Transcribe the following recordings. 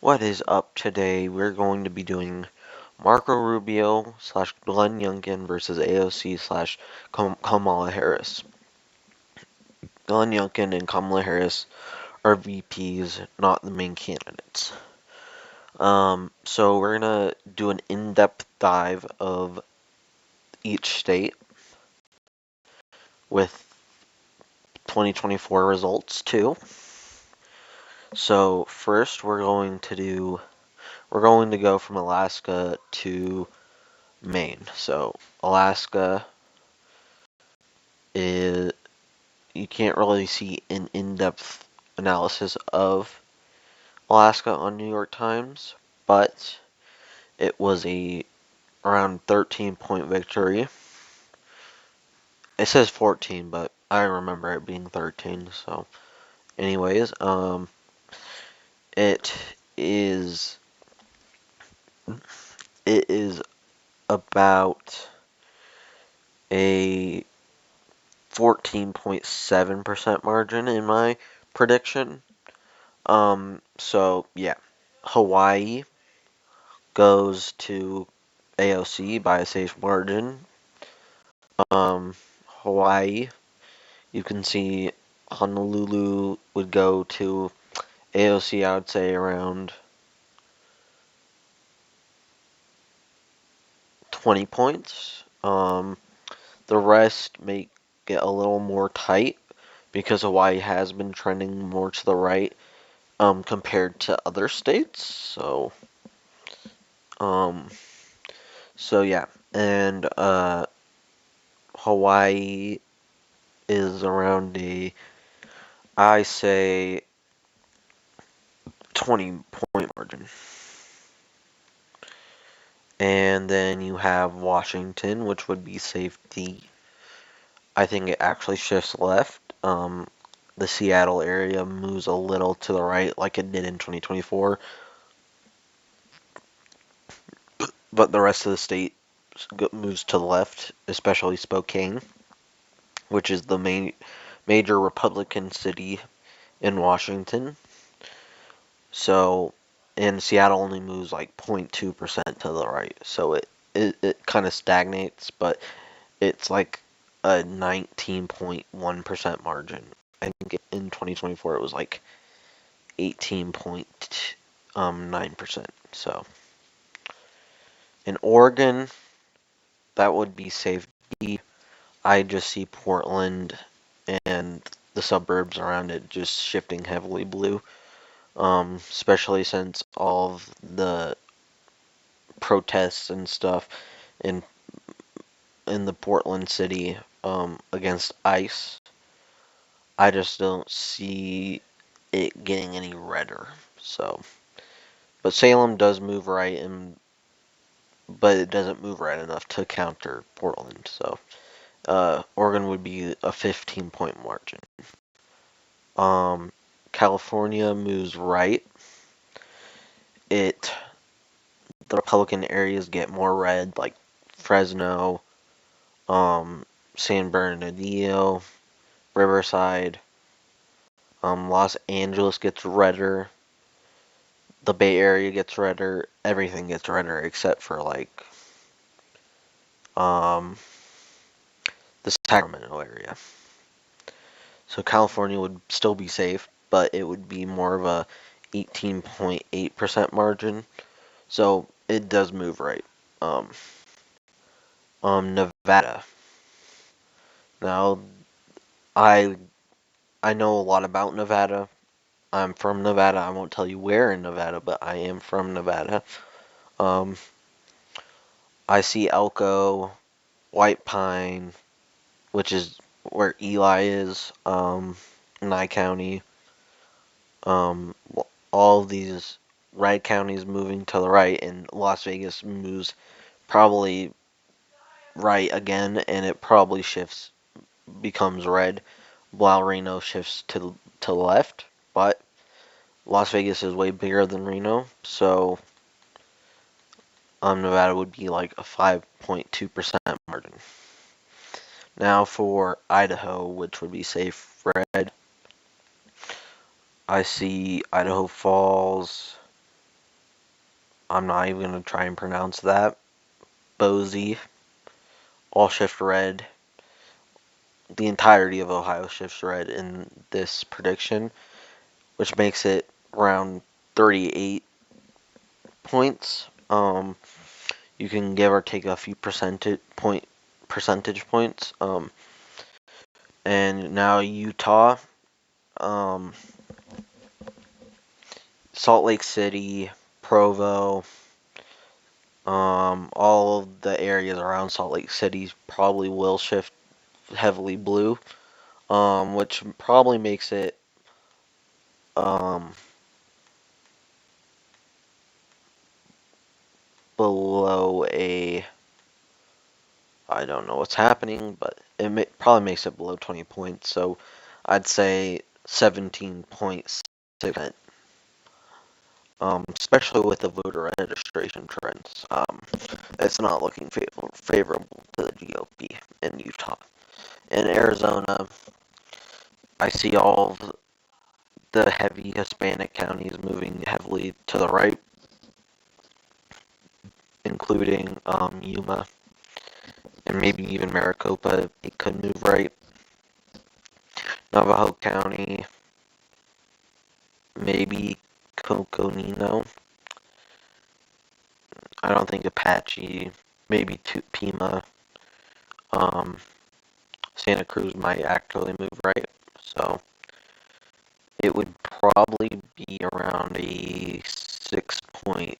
What is up today? We're going to be doing Marco Rubio / Glenn Youngkin versus A.O.C. / Kamala Harris. Glenn Youngkin and Kamala Harris are VPs, not the main candidates. So we're gonna do an in-depth dive of each state with 2024 results too. So first we're going to go from Alaska to Maine. So Alaska is, you can't really see an in-depth analysis of Alaska on New York Times, but it was a around 13-point victory. It says 14, but I remember it being 13. So, anyways, it is it is about a 14.7% margin in my prediction. So yeah, Hawaii goes to A.O.C. by a safe margin. Hawaii, you can see Honolulu would go to A.O.C. I would say around 20 points. The rest may get a little more tight because Hawaii has been trending more to the right compared to other states. Um, so yeah, and Hawaii is around I say 20-point margin. And then you have Washington, which would be safety. I think it actually shifts left. The Seattle area moves a little to the right like it did in 2024. But the rest of the state moves to the left, especially Spokane, which is the major Republican city in Washington. So, and Seattle only moves like 0.2% to the right. So it kind of stagnates, but it's like a 19.1% margin. I think in 2024 it was like 18.9%. So in Oregon, that would be safety. I just see Portland and the suburbs around it just shifting heavily blue, especially since all of the protests and stuff in the Portland city against ICE. I just don't see it getting any redder. So, but Salem does move right, but it doesn't move right enough to counter Portland. So, Oregon would be a 15-point margin. California moves right. The Republican areas get more red, like Fresno, San Bernardino, Riverside. Los Angeles gets redder. The Bay Area gets redder. Everything gets redder except for like um, the Sacramento area. So California would still be safe, but it would be more of a 18.8% margin. So it does move right. Um, Nevada. Now I I know a lot about Nevada. I'm from Nevada. I won't tell you where in Nevada, but I am from Nevada. Um, I see Elko, White Pine, which is where Eli is, Nye County, um, all of these red counties moving to the right, and Las Vegas moves probably right again, and it probably becomes red, while Reno shifts to the left. But Las Vegas is way bigger than Reno, so Nevada would be like a 5.2% margin. Now for Idaho, which would be safe red, I see Idaho Falls, I'm not even going to try and pronounce that. Boise, all shift red. The entirety of Ohio shifts red in this prediction, which makes it around 38 points. You can give or take a few percentage points. And now Utah, um, Salt Lake City, Provo, all of the areas around Salt Lake City probably will shift heavily blue, which probably makes it um, below a. I don't know what's happening, but it probably makes it below 20 points. So I'd say 17.6%, especially with the voter registration trends. It's not looking favorable to the GOP in Utah. In Arizona, I see all of the heavy Hispanic counties moving heavily to the right, including Yuma and maybe even Maricopa. It could move right. Navajo County, maybe Coconino. I don't think Apache, maybe Pima. Um, Santa Cruz might actually move right. So it would probably be around a 6.9%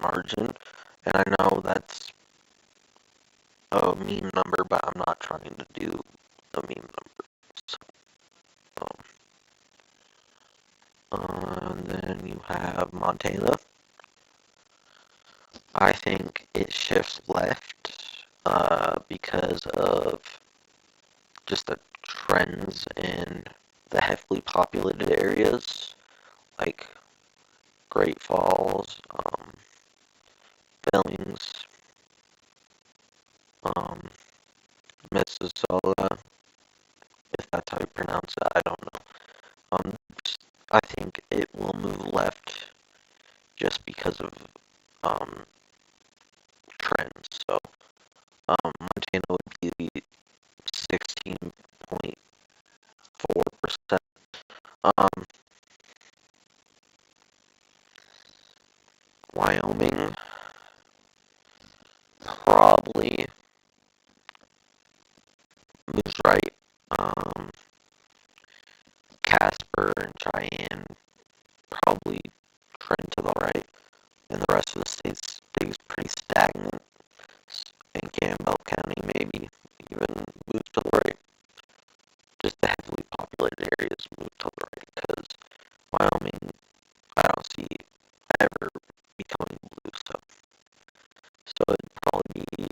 margin. And I know that's a mean number, but I'm not trying to do a mean number. So, and then you have Montana. I think it shifts left because of just the trends in the heavily populated areas like Great Falls, Billings, um, Mississauga, if that's how you pronounce that, I don't know. I think it will move left just because of um, trends. So Montana would be 16.4%. Um, Wyoming probably moves right. Casper and Cheyenne probably trend to the right, and the rest of the states stays pretty stagnant. And Campbell County maybe even moves to the right. Just the heavily populated areas move to the right because Wyoming, I don't see ever becoming blue. So it'd probably be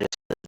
It's